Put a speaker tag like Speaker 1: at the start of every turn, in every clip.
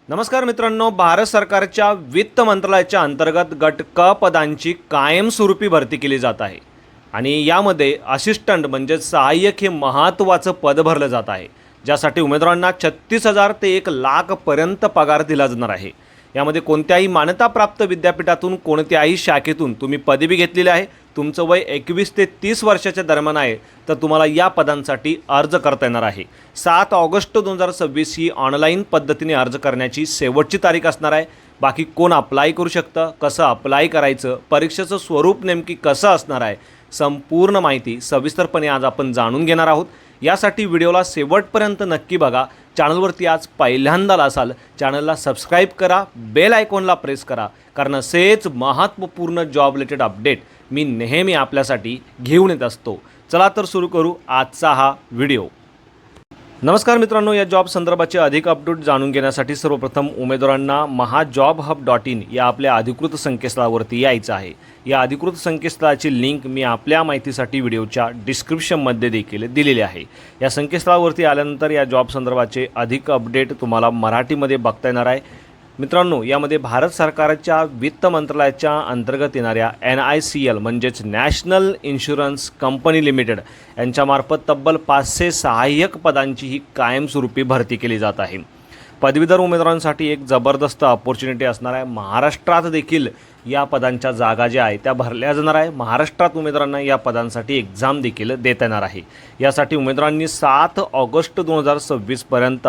Speaker 1: नमस्कार मित्रांनो, भारत सरकारच्या वित्त मंत्रालयाच्या अंतर्गत गट क पदांची कायमस्वरूपी भरती केली जात आहे आणि यामध्ये असिस्टंट म्हणजे सहाय्यक हे महत्त्वाचं पद भरलं जात आहे, ज्यासाठी उमेदवारांना 36,000 ते 1,00,000 पर्यंत पगार दिला जाणार आहे। यामध्ये कोणत्याही मान्यताप्राप्त विद्यापीठातून कोणत्याही शाखेतून तुम्ही पदवी घेतलेली आहे, तुमचं वय 21 ते 30 वर्षाच्या दरम्यान आहे, तर तुम्हाला या पदांसाठी अर्ज करता येणार आहे। 7 ऑगस्ट 2026 ही ऑनलाईन पद्धतीने अर्ज करण्याची शेवटची तारीख असणार आहे। बाकी कोण अप्लाय करू शकतं, कसं अप्लाय करायचं, परीक्षेचं स्वरूप नेमकी कसं असणार आहे, संपूर्ण माहिती सविस्तरपणे आज आपण जाणून घेणार आहोत। यासाठी व्हिडिओला शेवटपर्यंत नक्की बघा। चॅनलवरती आज पहिल्यांदा असाल, चॅनलला सबस्क्राईब करा, बेल आयकॉनला प्रेस करा, कारण असेच महत्त्वपूर्ण जॉब रिलेटेड अपडेट मी नेहमी आपल्यासाठी घेऊन येत असतो। चला तर सुरू करू आजचा हा व्हिडिओ। नमस्कार मित्रांनो, या जॉब संदर्भाचे अधिक अपडेट जाणून घेण्यासाठी सर्वप्रथम उमेदवारांना mahajobhub.in या आपल्या अधिकृत संकेतस्थळावरती यायचं आहे। या अधिकृत संकेतस्थळाची लिंक मी आपल्या माहितीसाठी व्हिडिओच्या डिस्क्रिप्शनमध्ये देखील दिलेली आहे। या संकेतस्थळावरती आल्यानंतर या जॉब संदर्भाचे अधिक अपडेट तुम्हाला मराठीमध्ये बघता येणार आहे। मित्रांनो, यामध्ये भारत सरकारच्या वित्त मंत्रालयाच्या अंतर्गत येणाऱ्या NICL म्हणजेच नॅशनल इन्शुरन्स कंपनी लिमिटेड यांच्यामार्फत तब्बल 500 सहाय्यक पदांची ही कायमस्वरूपी भरती केली जात आहे। पदवीधर उमेदवारांसाठी एक जबरदस्त अपॉर्च्युनिटी असणार आहे। महाराष्ट्रात देखील या पदांच्या जागा ज्या आहेत त्या भरल्या जाणार आहे। महाराष्ट्रात उमेदवारांना या पदांसाठी एक्झाम देखील देता येणार आहे। यासाठी उमेदवारांनी 7 ऑगस्ट 2026 पर्यंत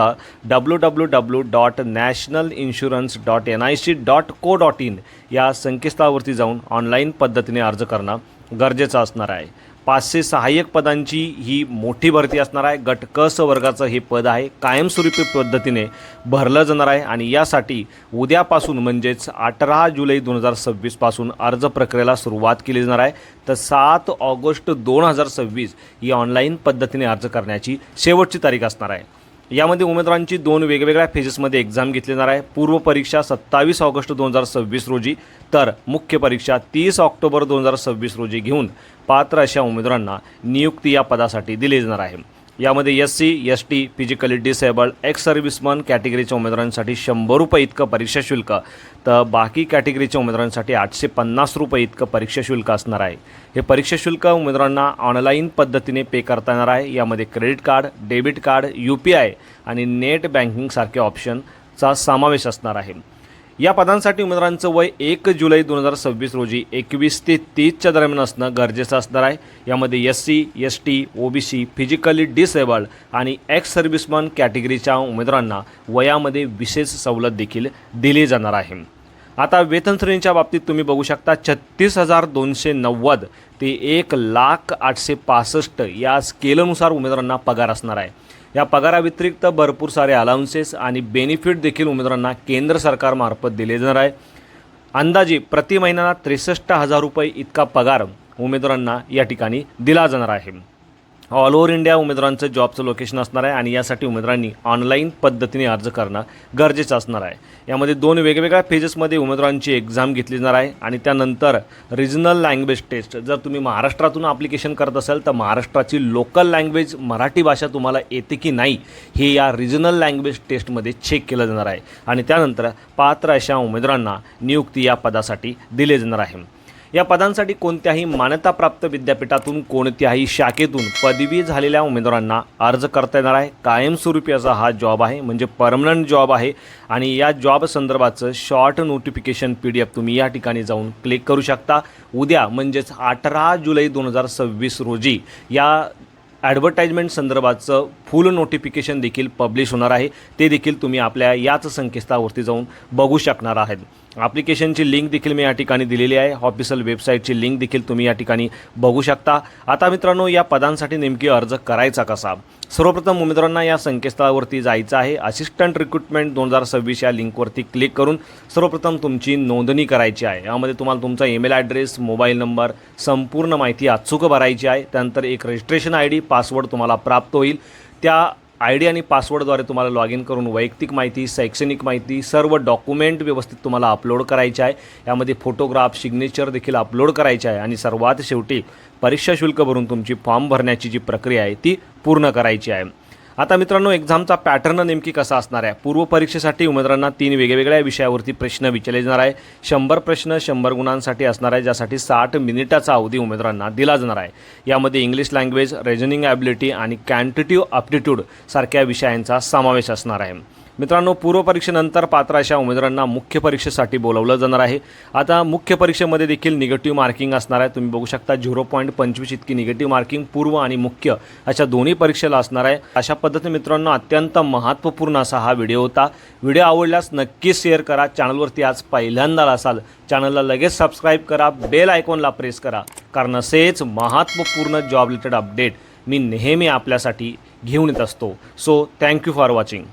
Speaker 1: www.nationalinsurance.nic.co.in या संकेतस्थळावरती जाऊन ऑनलाईन पद्धतीने अर्ज करणं गरजेचं असणार आहे। 500 सहाय्यक पदांची ही मोठी भरती असणार आहे। गट क स वर्गाचं हे पद आहे, कायमस्वरूपी पद्धतीने भरलं जाणार आहे आणि यासाठी उद्यापासून म्हणजेच 18 जुलै 2026 पासून अर्ज प्रक्रियेला सुरुवात केली जाणार आहे। तर 7 ऑगस्ट 2026 ही ऑनलाईन पद्धतीने अर्ज करण्याची शेवटची तारीख असणार आहे। यामध्ये उमेदवारांची 2 वेगवेगळ्या फेजेसमध्ये एक्झाम घेतली जाणार आहे। पूर्व परीक्षा 27 ऑगस्ट 2026 रोजी, तर मुख्य परीक्षा 30 ऑक्टोबर 2026 रोजी घेऊन पात्र अशा उमेदवारांना नियुक्ती या पदासाठी दिली जाणार आहे। यामध्ये SC, ST, physically disabled, ex serviceman कॅटेगरीच्या उमेदवारांसाठी 100 रुपये इतकं परीक्षा शुल्क, तर बाकी कॅटेगरीच्या उमेदवारांसाठी 850 रुपये इतकं परीक्षा शुल्क असणार आहे। हे परीक्षा शुल्क उमेदवारांना ऑनलाईन पद्धतीने पे करता येणार आहे। यामध्ये credit card, debit card, UPI आणि नेट बँकिंगसारख्या ऑप्शनचा समावेश असणार आहे। या पदांसाठी उमेदवारांचं वय 1 जुलै 2026 रोजी 21 ते 30च्या दरम्यान असणं गरजेचं असणार आहे। यामध्ये SC, ST, OBC, physically disabled आणि एक्स सर्व्हिसमन कॅटेगरीच्या उमेदवारांना वयामध्ये विशेष सवलत देखील दिली जाणार आहे। आता वेतन श्रेणीच्या बाबतीत तुम्ही बघू शकता 36,290 ते 1,0865 या स्केलनुसार उमेदवारांना पगार असणार आहे। या पगाराव्यतिरिक्त भरपूर सारे अलाउन्सेस आणि बेनिफिट देखील उमेदवारांना केंद्र सरकारमार्फत दिले जाणार आहे। अंदाजे प्रति महिन्याला 63,000 रुपये इतका पगार उमेदवारांना या ठिकाणी दिला जाणार आहे। ऑल ओव्हर इंडिया उमेदवारांचं जॉबचं लोकेशन असणार आहे आणि यासाठी उमेदवारांनी ऑनलाईन पद्धतीने अर्ज करणं गरजेचं असणार आहे। यामध्ये 2 वेगवेगळ्या फेजेसमध्ये उमेदवारांची एक्झाम घेतली जाणार आहे आणि त्यानंतर रिजनल लँग्वेज टेस्ट, जर तुम्ही महाराष्ट्रातून ॲप्लिकेशन करत असाल तर महाराष्ट्राची लोकल लँग्वेज मराठी भाषा तुम्हाला येते की नाही हे या रिजनल लँग्वेज टेस्टमध्ये चेक केलं जाणार आहे आणि त्यानंतर पात्र अशा उमेदवारांना नियुक्ती या पदासाठी दिली जाणार आहे। या पदांसाठी कोणत्याही मान्यताप्राप्त विद्यापीठातून कोणत्याही शाखेतून पदवी झालेल्या उमेदवारांना अर्ज करता येणार आहे। कायमस्वरूपी असा हा जॉब आहे, म्हणजे परमनंट जॉब आहे आणि या जॉब संदर्भाचं शॉर्ट नोटिफिकेशन PDF तुम्ही या ठिकाणी जाऊन क्लिक करू शकता। उद्या म्हणजेच 18 जुलै 2026 रोजी या ॲडव्हर्टाइजमेंट संदर्भाचं फुल नोटिफिकेशन देखील पब्लिश होणार आहे। ते देखील तुम्ही आपल्या याच संकेतस्थळावरती जाऊन बघू शकणार आहात। ॲप्लिकेशनची लिंक देखील मी या ठिकाणी दिलेली आहे। ऑफिशियल वेबसाईटची लिंक देखील तुम्ही या ठिकाणी बघू शकता। आता मित्रांनो, या पदांसाठी नेमकी अर्ज करायचा कसा? सर्वप्रथम उमेदवारांना या संकेतस्थळावरती जायचं आहे। असिस्टंट रिक्रुटमेंट 2026 या लिंकवरती क्लिक करून सर्वप्रथम तुमची नोंदणी करायची आहे। यामध्ये तुम्हाला तुमचा ईमेल ॲड्रेस, मोबाईल नंबर, संपूर्ण माहिती अचूक भरायची आहे। त्यानंतर एक रजिस्ट्रेशन ID, पासवर्ड तुम्हाला प्राप्त होईल। त्या ID आणि पासवर्डद्वारे तुम्हाला लॉग इन करून वैयक्तिक माहिती, शैक्षणिक माहिती, सर्व डॉक्युमेंट व्यवस्थित तुम्हाला अपलोड करायचे आहे। यामध्ये फोटोग्राफ, सिग्नेचर देखील अपलोड करायचे आहे आणि सर्वात शेवटी परीक्षा शुल्क भरून तुमची फॉर्म भरण्याची जी प्रक्रिया आहे ती पूर्ण करायची आहे। आता मित्रांनो, एक्झामचा पॅटर्न नेमकी कसा असणार आहे? पूर्व परीक्षेसाठी उमेदवारांना 3 वेगवेगळ्या विषयावरती प्रश्न विचारले जाणार आहे. 100 प्रश्न 100 गुणांसाठी असणार आहे, ज्यासाठी 60 मिनिटाचा अवधी उमेदवारांना दिला जाणार आहे. यामध्ये इंग्लिश लँग्वेज, रिजनिंग ॲबिलिटी आणि क्वांटिटेटिव्ह ॲप्टिट्यूड सारख्या विषयांचा समावेश असणार आहे. मित्रांनो, पूर्व परीक्षेनंतर पात्र अशा उमेदवारांना मुख्य परीक्षेसाठी बोलावलं जाणार आहे. आता मुख्य परीक्षेमध्ये देखील निगेटिव्ह मार्किंग असणार आहे. तुम्ही बघू शकता 0.25 इतकी निगेटिव्ह मार्किंग पूर्व आणि मुख्य अशा दोन्ही परीक्षेला असणार आहे. अशा पद्धतीने मित्रांनो, अत्यंत महत्त्वपूर्ण असा हा व्हिडिओ होता. व्हिडिओ आवडल्यास नक्कीच शेअर करा. चॅनलवरती आज पहिल्यांदा असाल, चॅनलला लगेच सबस्क्राईब करा, बेल आयकॉनला प्रेस करा, कारण असेच महत्त्वपूर्ण जॉब रिलेटेड अपडेट मी नेहमी आपल्यासाठी घेऊन येत असतो. So thank you for watching.